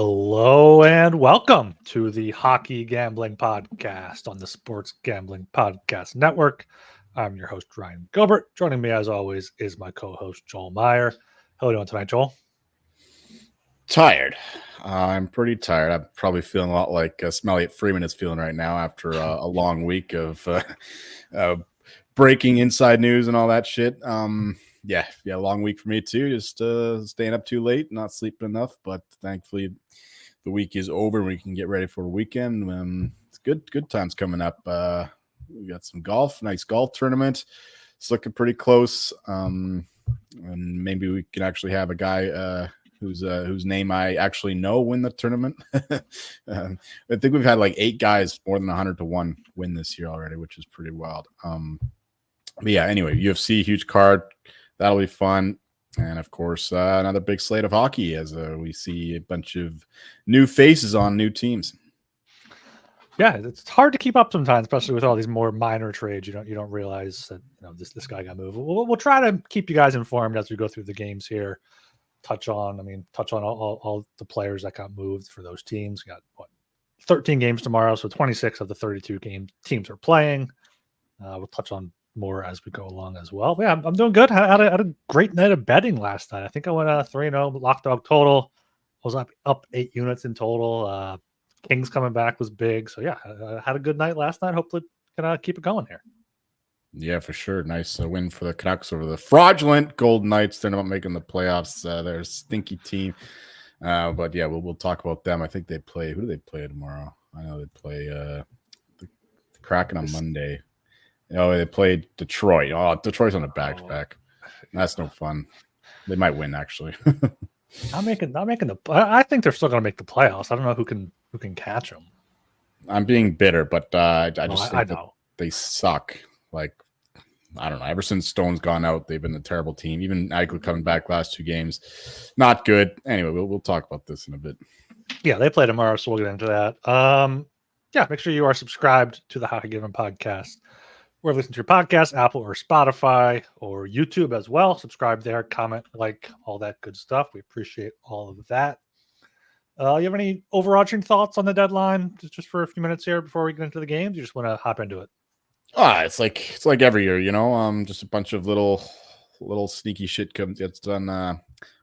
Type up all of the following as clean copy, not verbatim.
Hello and welcome to the Hockey Gambling Podcast on the Sports Gambling Podcast Network. I'm your host, Ryan Gilbert. Joining me, as always, is my co-host, Joel Meyer. How are you doing tonight, Joel? Tired. I'm pretty tired. I'm probably feeling a lot like Smelliot Freeman is feeling right now after a long week of breaking inside news and all that shit. Long week for me too. Just staying up too late, not sleeping enough. But thankfully, the week is over and we can get ready for the weekend. It's good times coming up. We got some golf, nice golf tournament. It's looking pretty close. And maybe we can actually have a guy whose name I actually know win the tournament. I think we've had like 8 guys more than 100-1 win this year already, which is pretty wild. Anyway, UFC huge card. That'll be fun. And of course, another big slate of hockey as we see a bunch of new faces on new teams. Yeah, it's hard to keep up sometimes, especially with all these more minor trades. You don't realize that this guy got moved. We'll try to keep you guys informed as we go through the games here. Touch on all the players that got moved for those teams. We got 13 games tomorrow, so 26 of the 32 teams are playing. We'll touch on more as we go along as well. But yeah, I'm doing good. I had a great night of betting last night. I think I went 3-0 lock dog total. I was up 8 units in total. Kings coming back was big. So yeah, I had a good night last night. Hopefully can keep it going here. Yeah, for sure. Nice win for the Canucks over the fraudulent Golden Knights. They're not making the playoffs. They're a stinky team. But yeah, we'll talk about them. I think they play. Who do they play tomorrow? I know they play the Kraken on Monday. They played Detroit. Oh, Detroit's on a back-to-back. That's no fun. They might win actually. Not making the. I think they're still going to make the playoffs. I don't know who can catch them. I'm being bitter, but I just think know they suck. Like, I don't know. Ever since Stone's gone out, they've been a terrible team. Even Eichel coming back last 2 games, not good. Anyway, we'll talk about this in a bit. Yeah, they play tomorrow, so we'll get into that. Make sure you are subscribed to the Hockey Given Podcast. Or listen to your podcast, Apple or Spotify or YouTube as well. Subscribe there, comment, like, all that good stuff. We appreciate all of that. You have any overarching thoughts on the deadline just for a few minutes here before we get into the games? You just want to hop into it? It's like every year, just a bunch of little sneaky shit gets done on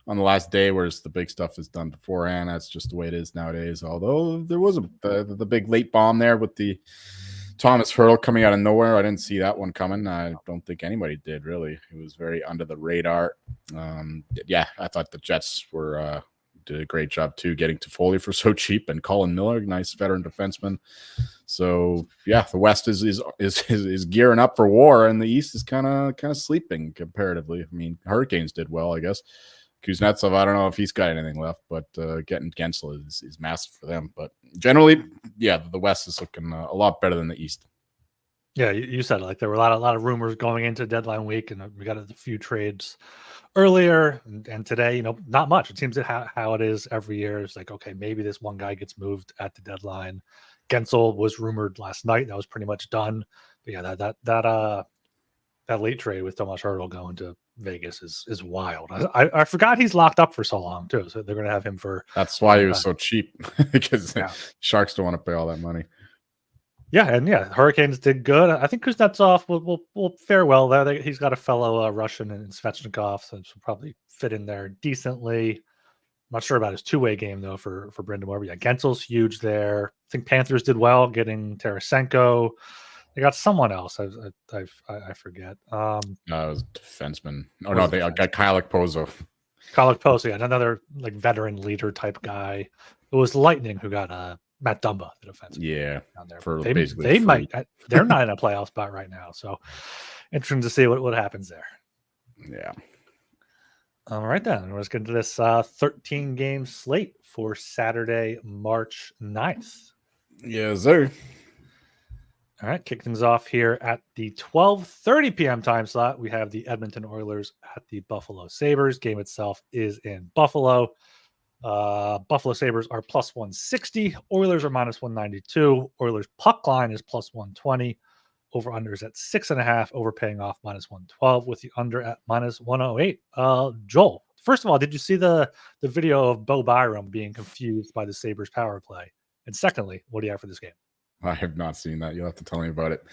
the last day, whereas the big stuff is done beforehand. That's just the way it is nowadays. Although there was the big late bomb there with the Thomas Hurdle coming out of nowhere. I didn't see that one coming. I don't think anybody did, really. It was very under the radar. I thought the Jets did a great job, too, getting Toffoli for so cheap, and Colin Miller, nice veteran defenseman. So, yeah, the West is gearing up for war, and the East is kind of sleeping comparatively. I mean, Hurricanes did well, I guess. Kuznetsov, I don't know if he's got anything left, but getting Gensel is massive for them. But generally, yeah, the West is looking a lot better than the East. Yeah, you said like there were a lot of rumors going into deadline week, and we got a few trades earlier and today. Not much. It seems that how it is every year. It's like, okay, maybe this one guy gets moved at the deadline. Gensel was rumored last night. That was pretty much done. But yeah, that late trade with Thomas Hurdle going to Vegas is wild. I forgot he's locked up for so long too. So they're going to have him for. That's why he was so cheap, because Sharks don't want to pay all that money. Yeah, and Hurricanes did good. I think Kuznetsov will fare well there. He's got a fellow Russian in Svechnikov, so he'll probably fit in there decently. I'm not sure about his 2-way game though for Brendan Moore. But yeah, Gensel's huge there. I think Panthers did well getting Tarasenko. They got someone else. I forget. It was a defenseman. Oh no, they got Kyle Okposo. Kyle Okposo, yeah, another like veteran leader type guy. It was Lightning who got Matt Dumba, the defenseman. Yeah, down there. for they basically might. They're not in a playoff spot right now, so interesting to see what happens there. Yeah. All right, then. Let's get into this 13-game slate for Saturday, March 9th. Yes, sir. All right, kick things off here at the 12:30 p.m. time slot. We have the Edmonton Oilers at the Buffalo Sabres. Game itself is in Buffalo. Buffalo Sabres are plus 160. Oilers are minus 192. Oilers puck line is plus 120. Over-under is at 6.5. Overpaying off minus 112 with the under at minus 108. Joel, first of all, did you see the video of Bo Byram being confused by the Sabres power play? And secondly, what do you have for this game? I have not seen that. You'll have to tell me about it.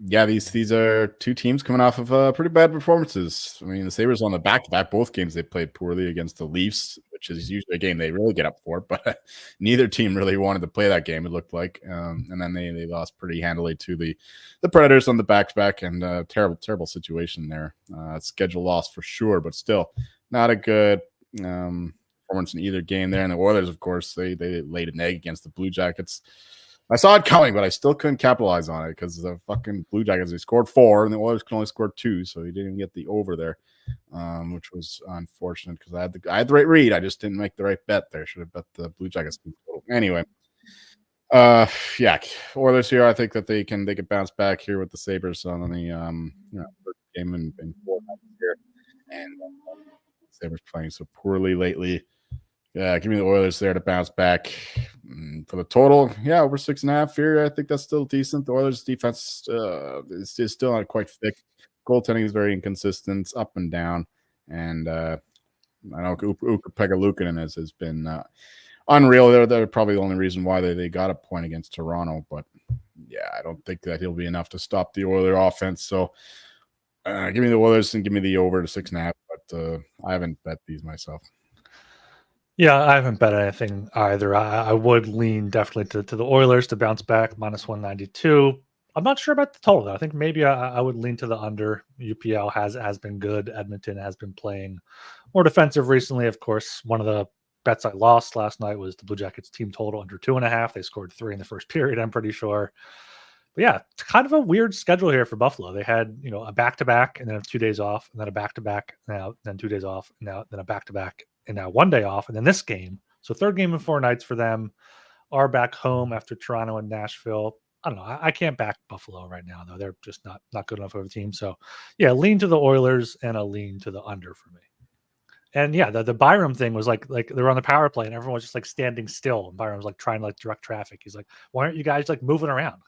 Yeah, these are two teams coming off of pretty bad performances. I mean, the Sabres on the back-to-back, both games they played poorly against the Leafs, which is usually a game they really get up for, but neither team really wanted to play that game, it looked like. And then they lost pretty handily to the Predators on the back-to-back, and terrible situation there. Schedule loss for sure, but still not a good performance in either game there. And the Oilers, of course, they laid an egg against the Blue Jackets. I saw it coming, but I still couldn't capitalize on it because the fucking Blue Jackets, they scored 4 and the Oilers can only score 2, so he didn't get the over there, which was unfortunate because I had the right read. I just didn't make the right bet there. Should have bet the Blue Jackets. Anyway, yeah, Oilers here. I think that they can bounce back here with the Sabres on the first game in 4 months here, and Sabres playing so poorly lately. Yeah, give me the Oilers there to bounce back. For the total, yeah, over 6.5 here. I think that's still decent. The Oilers' defense is still not quite thick. Goaltending is very inconsistent, up and down. And I know Ukko-Pekka Luukkonen has been unreal. They're probably the only reason why they got a point against Toronto. But, yeah, I don't think that he'll be enough to stop the Oilers offense. So give me the Oilers and give me the over to 6.5. But I haven't bet these myself. Yeah, I haven't bet anything either. I would lean definitely to the Oilers to bounce back, minus 192. I'm not sure about the total, though. I think maybe I would lean to the under. UPL has been good. Edmonton has been playing more defensive recently. Of course, one of the bets I lost last night was the Blue Jackets team total under 2.5. They scored 3 in the first period, I'm pretty sure. But yeah, it's kind of a weird schedule here for Buffalo. They had, a back-to-back and then 2 days off, and then a back-to-back, then 2 days off, then a back-to-back, and now 1 day off, and then this game. So third game in 4 nights for them. Are back home after Toronto and Nashville. I don't know. I can't back Buffalo right now, though. They're just not good enough of a team. So yeah, lean to the Oilers and a lean to the under for me. And yeah, the Byram thing was like they were on the power play and everyone was just like standing still. And Byram was like trying to direct traffic. He's like, why aren't you guys like moving around?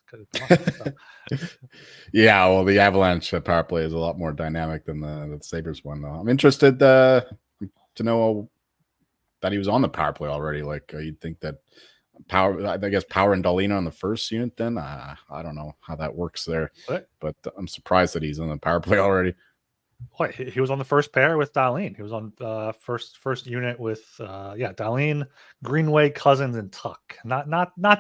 Yeah, well, the Avalanche power play is a lot more dynamic than the Sabres one, though. I'm interested to know that he was on the power play already. Like you'd think that Power and Dahlin on the first unit. Then I don't know how that works there, but I'm surprised that he's on the power play already. What, he was on the first pair with Dahlin. He was on first unit with Dahlin, Greenway, Cousins, and Tuck. Not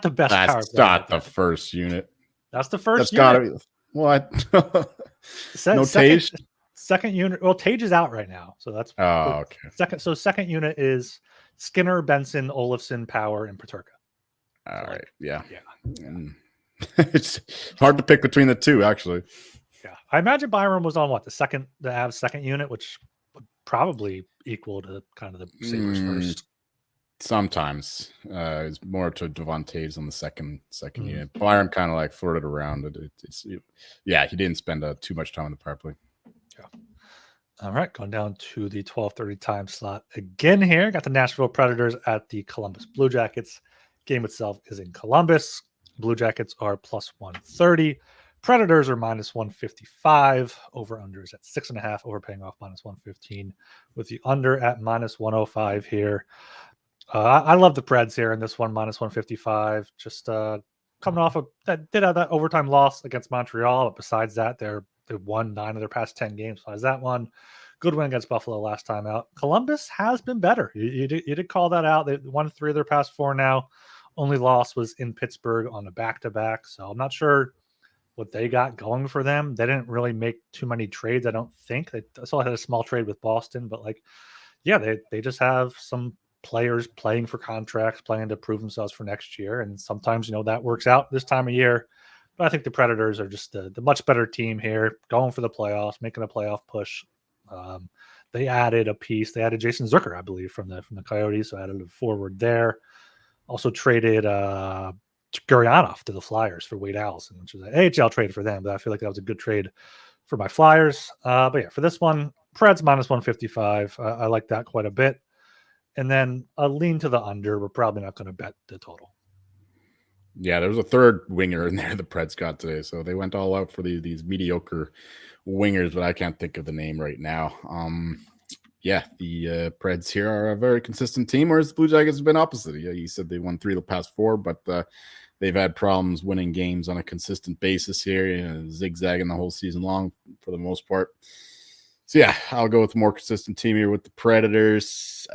the best. That's not the first unit. That's the first. That's gotta be what? No Tage. Second unit. Well, Tage is out right now, so that's okay. Second unit is Skinner, Benson, Olofsson, Power, and Peterka. All right. Yeah. It's hard to pick between the two, actually. Yeah, I imagine Byram was on the Avs second unit, which would probably equal to kind of the Sabres first. Sometimes it's more to Devon Taves on the second unit. Byram kind of like flirted around it. He didn't spend too much time on the power play. Yeah. All right, going down to the 12:30 time slot again here. Got the Nashville Predators at the Columbus Blue Jackets. Game itself is in Columbus. Blue Jackets are plus 130. Predators are minus 155. Over-unders at 6.5. Overpaying off minus 115 with the under at minus 105 here. I love the Preds here in this one, minus 155. Just coming off that did have that overtime loss against Montreal, but besides that, they've won 9 of their past 10 games. Besides that one, good win against Buffalo last time out. Columbus has been better. You did call that out. They won 3 of their past 4 now. Only loss was in Pittsburgh on a back-to-back. So I'm not sure what they got going for them. They didn't really make too many trades, I don't think. They still had a small trade with Boston, but they just have some players playing for contracts, playing to prove themselves for next year. And sometimes, that works out this time of year. But I think the Predators are just the much better team here, going for the playoffs, making a playoff push. They added a piece. They added Jason Zucker, I believe, from the Coyotes, so added a forward there. Also traded Guryanov to the Flyers for Wade Allison, which was an AHL trade for them, but I feel like that was a good trade for my Flyers. But yeah, for this one, Preds minus 155. I like that quite a bit. And then a lean to the under. We're probably not going to bet the total. Yeah, there was a third winger in there the Preds got today, so they went all out for these mediocre wingers, but I can't think of the name right now. yeah, the Preds here are a very consistent team, whereas the Blue Jackets have been opposite. Yeah, you said they won 3 of the past 4, but they've had problems winning games on a consistent basis here, zigzagging the whole season long for the most part. So, yeah, I'll go with a more consistent team here with the Predators.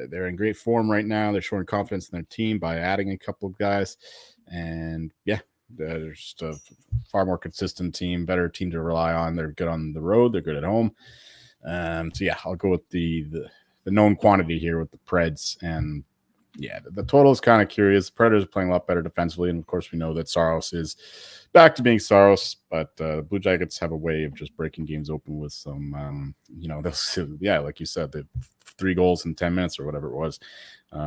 They're in great form right now. They're showing confidence in their team by adding a couple of guys. And, yeah, they're just a far more consistent team, better team to rely on. They're good on the road. They're good at home. So, yeah, I'll go with the known quantity here with the Preds. And, yeah, the total is kind of curious. The Predators are playing a lot better defensively. And, of course, we know that Saros is back to being Saros. But the Blue Jackets have a way of just breaking games open with some, like you said, the 3 goals in 10 minutes or whatever it was.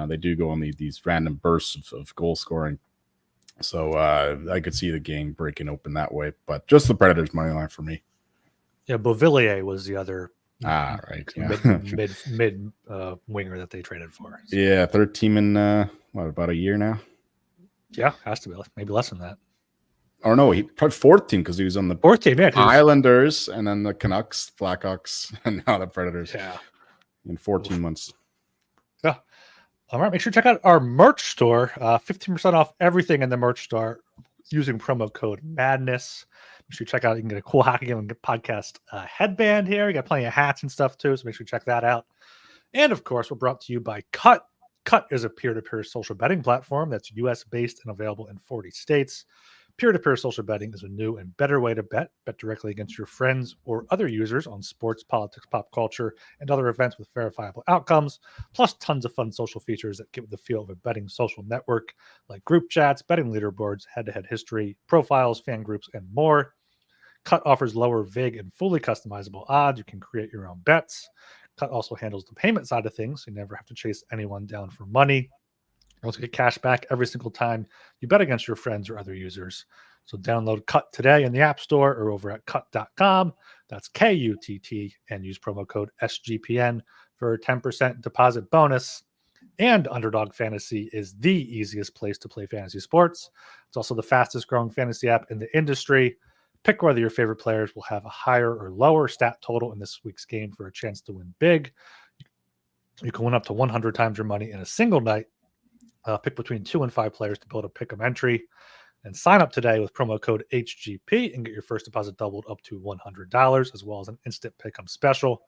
They do go on these random bursts of goal scoring. So I could see the game breaking open that way. But just the Predators money line for me. Yeah, Beauvillier was the other right. Yeah. mid winger that they traded for. So. Yeah, third team in about a year now. Yeah, has to be maybe less than that. Or no, he probably 4th team because he was on the 4th team, yeah, Islanders and then the Canucks, Blackhawks, and now the Predators. Yeah, in 14 months. Yeah. All right, make sure to check out our merch store. 15% off everything in the merch store using promo code Madness. Make sure you check out. You can get a cool Hockey Game podcast headband here. You got plenty of hats and stuff too, so make sure you check that out. And of course, we're brought to you by Cut. Cut is a peer-to-peer social betting platform that's U.S. based and available in 40 states. Peer-to-peer social betting is a new and better way to bet. Bet directly against your friends or other users on sports, politics, pop culture, and other events with verifiable outcomes, plus tons of fun social features that give it the feel of a betting social network, like group chats, betting leaderboards, head-to-head history, profiles, fan groups, and more. Cut offers lower, vague, and fully customizable odds. You can create your own bets. Cut also handles the payment side of things, so you never have to chase anyone down for money. You also get cash back every single time you bet against your friends or other users. So download Cut today in the App Store or over at cut.com. That's KUTT, and use promo code SGPN for a 10% deposit bonus. And Underdog Fantasy is the easiest place to play fantasy sports. It's also the fastest growing fantasy app in the industry. Pick whether your favorite players will have a higher or lower stat total in this week's game for a chance to win big. You can win up to 100 times your money in a single night. Pick between 2 and 5 players to build a pick'em entry, and sign up today with promo code HGP and get your first deposit doubled up to $100, as well as an instant pick'em special.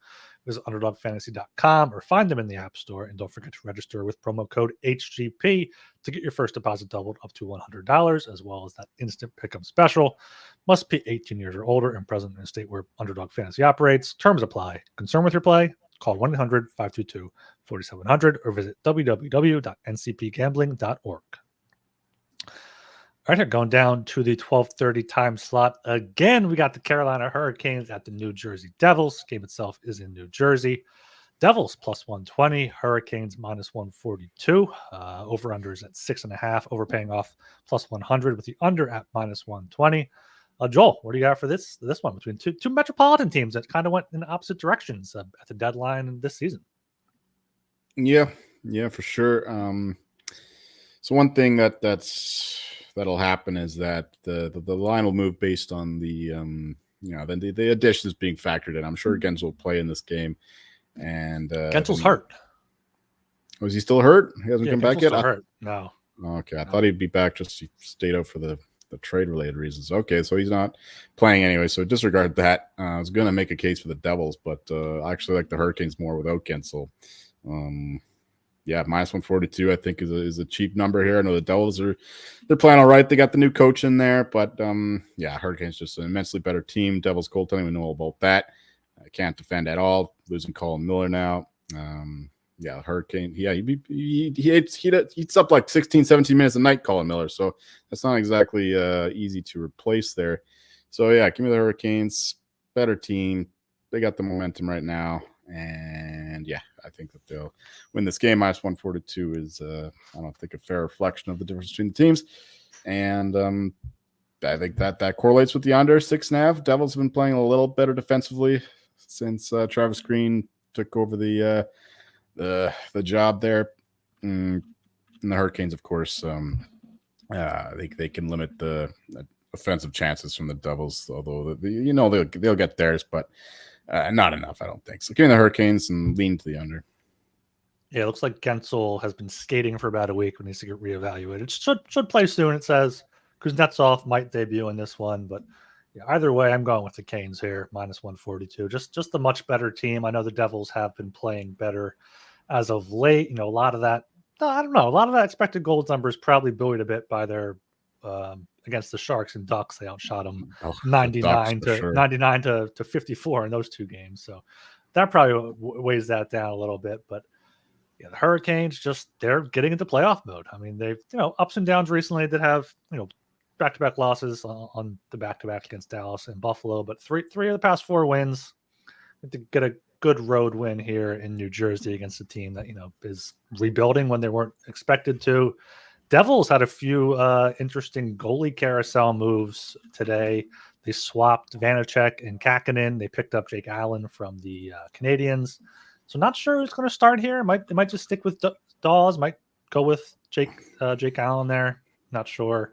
Visit underdogfantasy.com or find them in the App Store, and don't forget to register with promo code HGP to get your first deposit doubled up to $100, as well as that instant pick'em special. Must be 18 years or older and present in a state where Underdog Fantasy operates. Terms apply. Concerned with your play? Call 1-800-522-4700 or visit www.ncpgambling.org. All right, here going down to the 12:30 time slot. Again, we got the Carolina Hurricanes at the New Jersey Devils. Game itself is in New Jersey. Devils plus 120, Hurricanes minus 142. Over-unders at 6.5, overpaying off plus 100 with the under at minus 120. Joel, what do you got for this one between two metropolitan teams that kind of went in opposite directions at the deadline this season? Yeah, for sure. So one thing that'll happen is that the line will move based on the the additions being factored in. I'm sure Gensel will play in this game, and Gensel's hurt. Was he still hurt? He hasn't come back yet. Hurt. No. Okay, I thought he'd be back. Just he stayed out for the trade-related reasons. Okay, so he's not playing anyway, so disregard that. I was going to make a case for the Devils, but I actually like the Hurricanes more without Gensel. Minus 142, I think, is a cheap number here. I know the Devils they're playing all right. They got the new coach in there, but Hurricanes just an immensely better team. Devils goaltending, we know all about that. I can't defend at all. Losing Colin Miller now. Hurricane. Yeah, he eats up like 16, 17 minutes a night, Colin Miller. So that's not exactly easy to replace there. So, yeah, give me the Hurricanes. Better team. They got the momentum right now. And, yeah, I think that they'll win this game. Minus 142 is, I don't think, a fair reflection of the difference between the teams. And I think that correlates with the under 6.5. Devils have been playing a little better defensively since Travis Green took over the job there. And the Hurricanes, of course, they can limit the offensive chances from the Devils, although they'll get theirs. But Not enough, I don't think. So give me the Hurricanes and lean to the under. Yeah, it looks like Gensel has been skating for about a week but needs to get reevaluated. Should play soon, it says. Kuznetsov might debut in this one, but yeah, either way, I'm going with the Canes here, minus 142. Just a much better team. I know the Devils have been playing better as of late. A lot of that, I don't know, a lot of that expected goals numbers probably buoyed a bit by their against the Sharks and Ducks. They outshot them The Ducks, for sure. 99 to 54 in those two games. So that probably weighs that down a little bit, but yeah, the Hurricanes they're getting into playoff mode. I mean, they've ups and downs recently. That have back-to-back losses on the back-to-back against Dallas and Buffalo, but three of the past 4 wins. To get a good road win here in New Jersey against a team that is rebuilding when they weren't expected to. Devils had a few interesting goalie carousel moves today. They swapped Vanacek and Kakkonen. They picked up Jake Allen from the Canadiens. So not sure who's going to start here. They might just stick with Dawes. Might go with Jake Allen there. Not sure.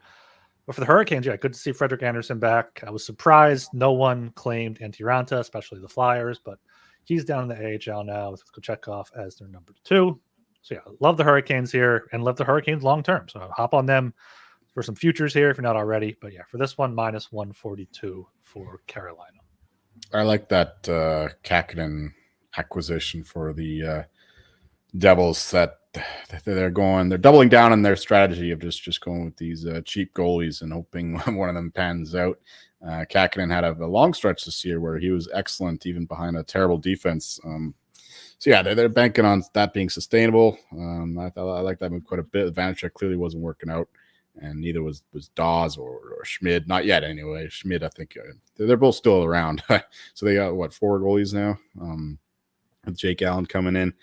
But for the Hurricanes, yeah, good to see Frederik Andersen back. I was surprised no one claimed Antiranta, especially the Flyers, but he's down in the AHL now with Kochetkov as their number 2. So yeah, love the Hurricanes here and love the Hurricanes long term. So hop on them for some futures here if you're not already. But yeah, for this one, minus 142 for Carolina. I like that Kakkonen acquisition for the Devils. That they're doubling down on their strategy of just going with these cheap goalies and hoping one of them pans out. Kakkonen had a long stretch this year where he was excellent even behind a terrible defense. So yeah, they're banking on that being sustainable. I like that move quite a bit. Vanacek clearly wasn't working out, and neither was Dawes or Schmid. Not yet, anyway. Schmid, I think they're both still around. So they got 4 goalies now. With Jake Allen coming in.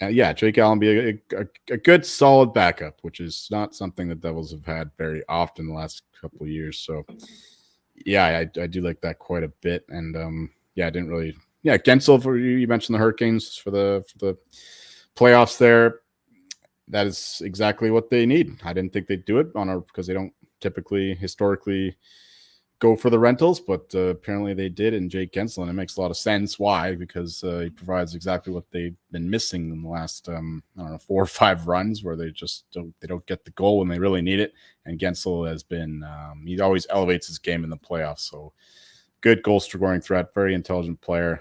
Yeah, Jake Allen be a good solid backup, which is not something the Devils have had very often the last couple of years. So yeah, I do like that quite a bit. And yeah, I didn't really. Yeah, Gensel, for you mentioned the Hurricanes for the playoffs there. That is exactly what they need. I didn't think they'd do it because they don't typically historically go for the rentals, but apparently they did in Jake Gensel, and it makes a lot of sense. Why? Because he provides exactly what they've been missing in the last 4 or 5 runs, where they just don't get the goal when they really need it. And Gensel has been he always elevates his game in the playoffs. So good goal scoring threat, very intelligent player.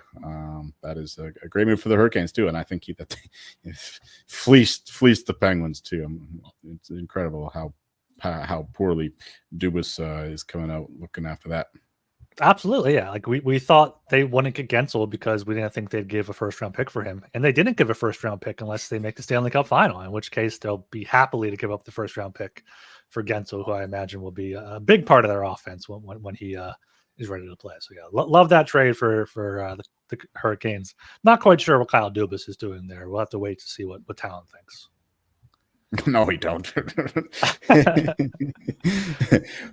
That is a great move for the Hurricanes too, and I think they fleeced the Penguins too. It's incredible how poorly Dubas is coming out looking after that. Absolutely, yeah. Like we thought they wouldn't get Gensel because we didn't think they'd give a first-round pick for him, and they didn't give a first-round pick unless they make the Stanley Cup final. In which case, they'll be happily to give up the first-round pick for Gensel, who I imagine will be a big part of their offense when he is ready to play. So yeah, love that trade for the Hurricanes. Not quite sure what Kyle Dubas is doing there. We'll have to wait to see what Talon thinks. No, we don't.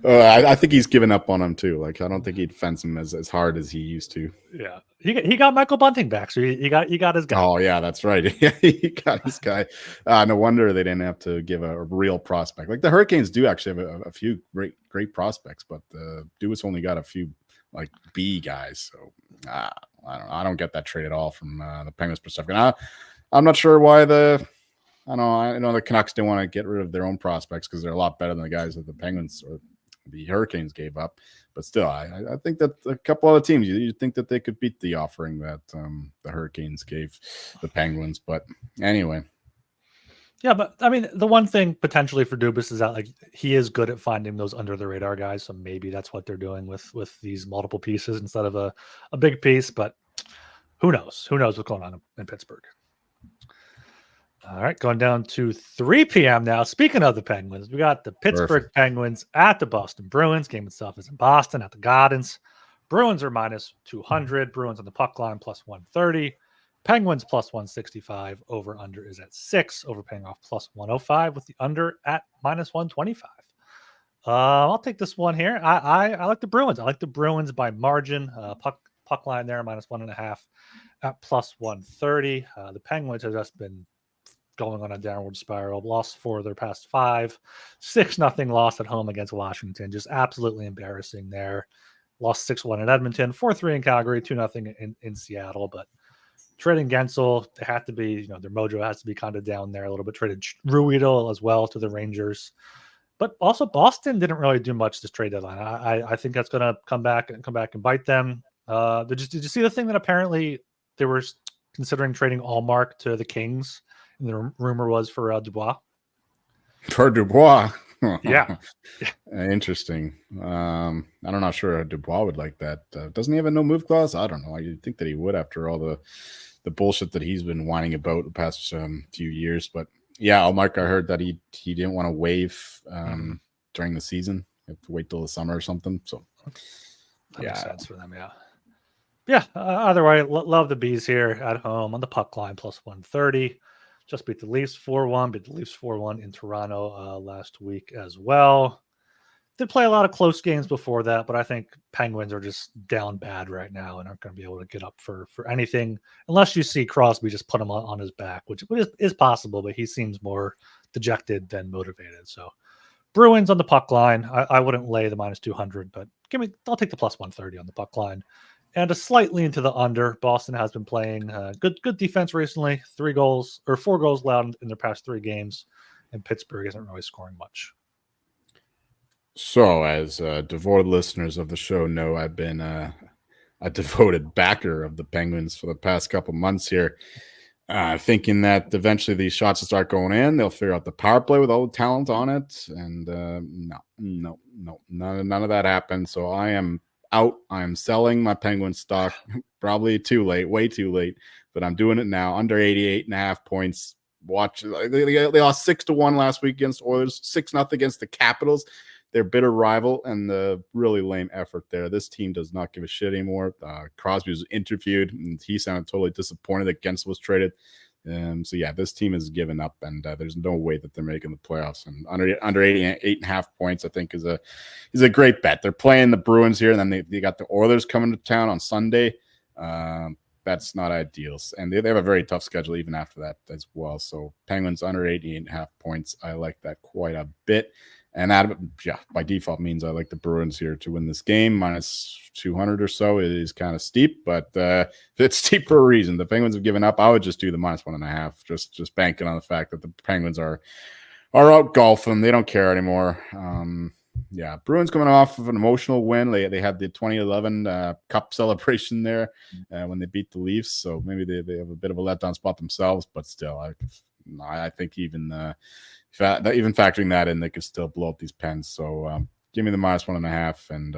I think he's given up on him too. Like, I don't think he'd fence him as hard as he used to. Yeah, he got Michael Bunting back, so he got his guy. Oh yeah, that's right. He got his guy. No wonder they didn't have to give a real prospect. Like the Hurricanes do actually have a few great prospects, but Dubas only got a few like B guys. So I don't get that trade at all from the Penguins perspective. And I'm not sure why I know the Canucks didn't want to get rid of their own prospects because they're a lot better than the guys that the Penguins or the Hurricanes gave up. But still, I think that a couple other teams, you think that they could beat the offering that the Hurricanes gave the Penguins. But anyway. Yeah, but I mean, the one thing potentially for Dubas is that like he is good at finding those under the radar guys. So maybe that's what they're doing with these multiple pieces instead of a big piece. But who knows? Who knows what's going on in Pittsburgh? All right, going down to 3 p.m. now. Speaking of the Penguins, we got the Pittsburgh Penguins at the Boston Bruins. Game itself is in Boston at the Gardens. Bruins are minus 200. Bruins on the puck line plus 130. Penguins plus 165. Over under is at 6. Over paying off plus 105 with the under at minus 125. I'll take this one here. I like the Bruins. I like the Bruins by margin. Puck line there minus 1.5 at plus 130. The Penguins have just been going on a downward spiral. Lost 4 of their past 5. 6-0 loss at home against Washington. Just absolutely embarrassing there. lost 6-1 in Edmonton, 4-3 in Calgary, 2-0 in Seattle. But trading Gensel, they have to be, their mojo has to be kind of down there a little bit. Traded Ruedel as well to the Rangers. But also Boston didn't really do much this trade deadline. I think that's going to come back and bite them. Did you see the thing that apparently they were considering trading Allmark to the Kings? And the rumor was for Dubois. For Dubois. Yeah. Interesting. I'm not sure Dubois would like that. Doesn't he have a no move clause? I don't know. You'd think that he would after all the bullshit that he's been whining about the past few years. But yeah, Allmark, I heard that he didn't want to waive during the season. You have to wait till the summer or something. So that makes sense for them. Yeah. Either way, love the Bees here at home on the puck line plus 130. Just beat the Leafs 4-1, beat the Leafs 4-1 in Toronto last week as well. Did play a lot of close games before that, but I think Penguins are just down bad right now and aren't going to be able to get up for anything unless you see Crosby just put him on his back, which is possible, but he seems more dejected than motivated. So Bruins on the puck line. I wouldn't lay the minus 200, but I'll take the plus 130 on the puck line. And a slight lean to the under. Boston has been playing good defense recently. 4 goals allowed in their past 3 games, and Pittsburgh isn't really scoring much. So, as devoted listeners of the show know, I've been a devoted backer of the Penguins for the past couple months here, thinking that eventually these shots will start going in. They'll figure out the power play with all the talent on it, and no, none of that happened. So I am out. I'm selling my Penguin stock. Probably too late, way too late, but I'm doing it now. Under 88.5 points. Watch. They lost 6-1 last week against Oilers, 6-0 against the Capitals, their bitter rival, and the really lame effort there. This team does not give a shit anymore. Crosby was interviewed, and he sounded totally disappointed that Gensel was traded. So yeah, this team has given up, and there's no way that they're making the playoffs. And under 88.5 points, I think is a great bet. They're playing the Bruins here, and then they got the Oilers coming to town on Sunday. That's not ideal, and they have a very tough schedule even after that as well. So Penguins under 88.5 points, I like that quite a bit. And that, by default means I like the Bruins here to win this game. Minus 200 or so. It is kind of steep, but it's steep for a reason. The Penguins have given up. I would just do the minus 1.5, just banking on the fact that the Penguins are out golfing. They don't care anymore. Bruins coming off of an emotional win. They had the 2011 Cup celebration there when they beat the Leafs. So maybe they have a bit of a letdown spot themselves, but still, I think even factoring that in, they could still blow up these Pens. So give me the minus 1.5, and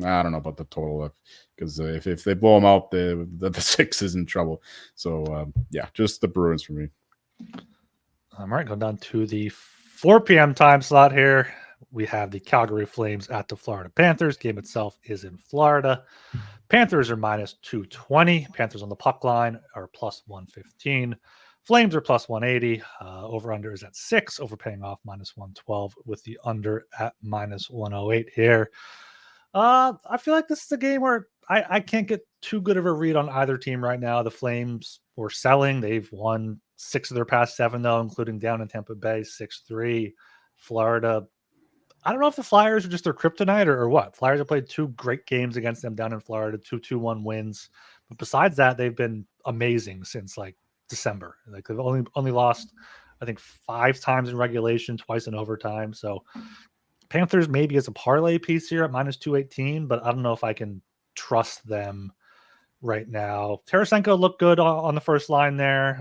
I don't know about the total because if they blow them out, the 6 is in trouble. So just the Bruins for me. All right, going down to the 4 p.m. time slot here. We have the Calgary Flames at the Florida Panthers. Game itself is in Florida. Panthers are minus 220. Panthers on the puck line are plus 115. Flames are plus 180. Over-under is at 6. Overpaying off minus 112 with the under at minus 108 here. I feel like this is a game where I can't get too good of a read on either team right now. The Flames were selling. They've won 6 of their past 7, though, including down in Tampa Bay, 6-3. Florida, I don't know if the Flyers are just their kryptonite or what. Flyers have played 2 great games against them down in Florida, 2-2-1 wins. But besides that, they've been amazing since December. They've only lost, I think, 5 times in regulation, twice in overtime. So Panthers maybe as a parlay piece here at minus 218, but I don't know if I can trust them right now. Tarasenko looked good on the first line there.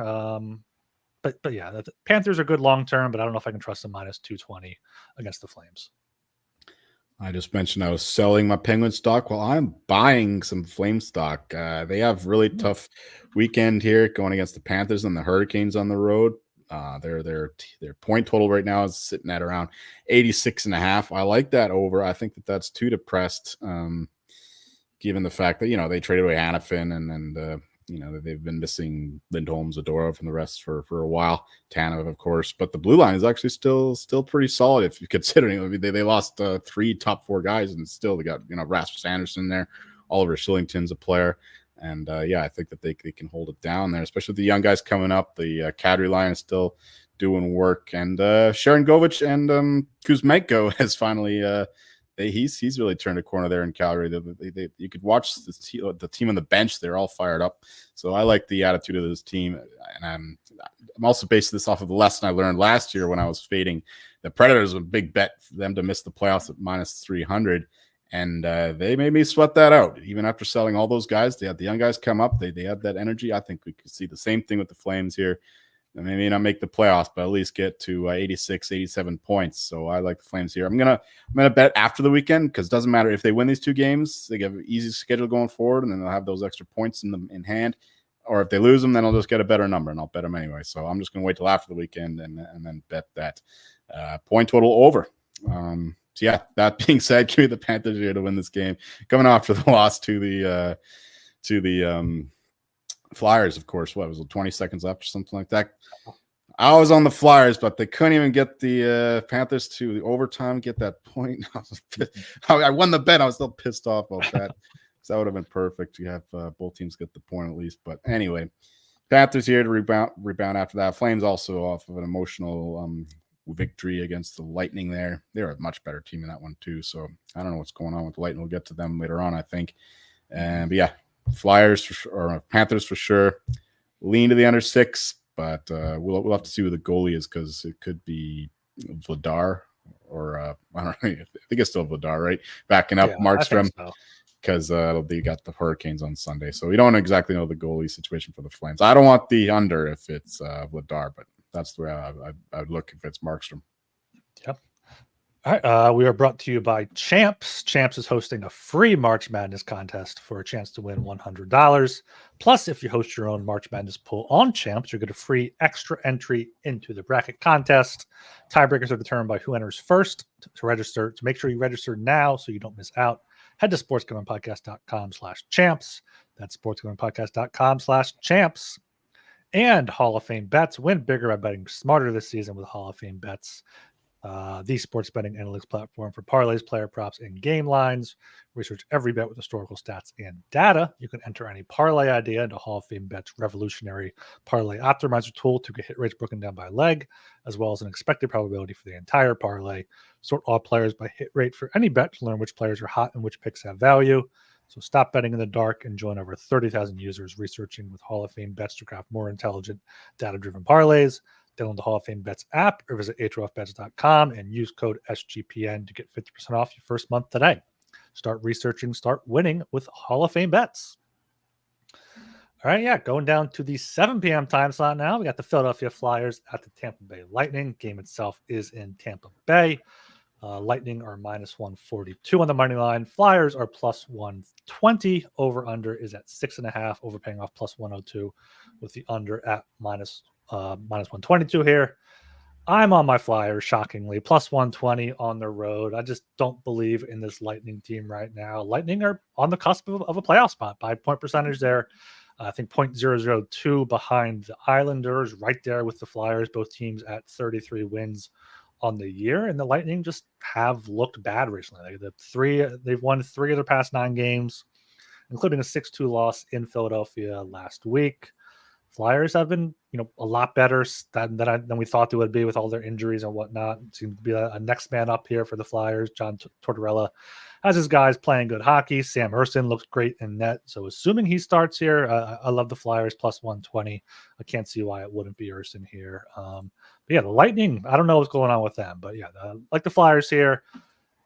But yeah, the Panthers are good long term, but I don't know if I can trust them minus 220 against the Flames. I just mentioned I was selling my Penguin stock. Well, I'm buying some Flame stock. They have really tough weekend here going against the Panthers and the Hurricanes on the road. Their point total right now is sitting at around 86.5. I like that over. I think that's too depressed, given the fact that they traded away Hanifin and they've been missing Lindholm, Zadorov, and the rest for a while. Tanev, of course, but the blue line is actually still pretty solid if you're considering. I mean, they lost 3 top 4 guys, and still they got Rasmus Anderson there. Oliver Shillington's a player, and I think that they can hold it down there, especially with the young guys coming up. The Kadri line is still doing work, and Sharon Govich and Kuzmenko has finally he's really turned a corner there in Calgary. You could watch the team on the bench; they're all fired up. So I like the attitude of this team, and I'm also basing this off of the lesson I learned last year when I was fading the Predators. A big bet for them to miss the playoffs at -300. And they made me sweat that out. Even after selling all those guys, they had the young guys come up. They had that energy. I think we could see the same thing with the Flames here. They may not make the playoffs, but at least get to 86, 87 points. So I like the Flames here. I'm gonna bet after the weekend because it doesn't matter if they win these 2 games. They get an easy schedule going forward, and then they'll have those extra points in hand. Or if they lose them, then I'll just get a better number, and I'll bet them anyway. So I'm just gonna wait till after the weekend and then bet that point total over. So yeah, that being said, give me the Panthers here to win this game. Coming after the loss to the Flyers, of course. What was it, 20 seconds left or something like that? I was on the Flyers, but they couldn't even get the Panthers to the overtime, get that point. I won the bet. I was still pissed off about that. So that would have been perfect. You have both teams get the point at least. But anyway, Panthers here to rebound after that. Flames also off of an emotional victory against the Lightning there. They're a much better team in that one too. So I don't know what's going on with the Lightning. We'll get to them later on, I think. But yeah, Panthers for sure. Lean to the under 6, but we'll have to see who the goalie is because it could be Vladar or I don't know. I think it's still Vladar, right? Backing up Markstrom because they got the Hurricanes on Sunday. So we don't exactly know the goalie situation for the Flames. I don't want the under if it's Vladar, but that's the way I would look if it's Markstrom. Yep. All right. We are brought to you by Champs. Champs is hosting a free March Madness contest for a chance to win $100. Plus, if you host your own March Madness pool on Champs, you'll get a free extra entry into the bracket contest. Tiebreakers are determined by who enters first. To register, to make sure you register now so you don't miss out, head to sportsgamblingpodcast.com/champs. That's sportsgamblingpodcast.com/champs. And Hall of Fame bets. Win bigger by betting smarter this season with Hall of Fame bets, the sports betting analytics platform for parlays, player props, and game lines. Research every bet with historical stats and data. You can enter any parlay idea into Hall of Fame bets revolutionary parlay optimizer tool to get hit rates broken down by leg, as well as an expected probability for the entire parlay. Sort all players by hit rate for any bet to learn which players are hot and which picks have value. So stop betting in the dark and join over 30,000 users researching with Hall of Fame bets to craft more intelligent, data-driven parlays. Download the Hall of Fame Bets app or visit HOFBets.com and use code SGPN to get 50% off your first month today. Start researching, start winning with Hall of Fame Bets. All right, yeah, going down to the 7 p.m. time slot now. We got the Philadelphia Flyers at the Tampa Bay Lightning. Game itself is in Tampa Bay. Lightning are -142 on the money line. Flyers are +120. Over under is at 6.5. Overpaying off +102 with the under at -122 here. I'm on my Flyers, shockingly, +120 on the road. I just don't believe in this Lightning team right now. Lightning are on the cusp of a playoff spot by point percentage there. I think .002 behind the Islanders, right there with the Flyers, both teams at 33 wins on the year. And the Lightning just have looked bad recently. They've won 3 of their past 9 games, including a 6-2 loss in Philadelphia last week. Flyers have been, a lot better than we thought they would be with all their injuries and whatnot. It seems to be a next man up here for the Flyers. John Tortorella has his guys playing good hockey. Sam Ersson looks great in net. So assuming he starts here, I love the Flyers +120. I can't see why it wouldn't be Ersson here. But yeah, the Lightning, I don't know what's going on with them. But yeah, like the Flyers here.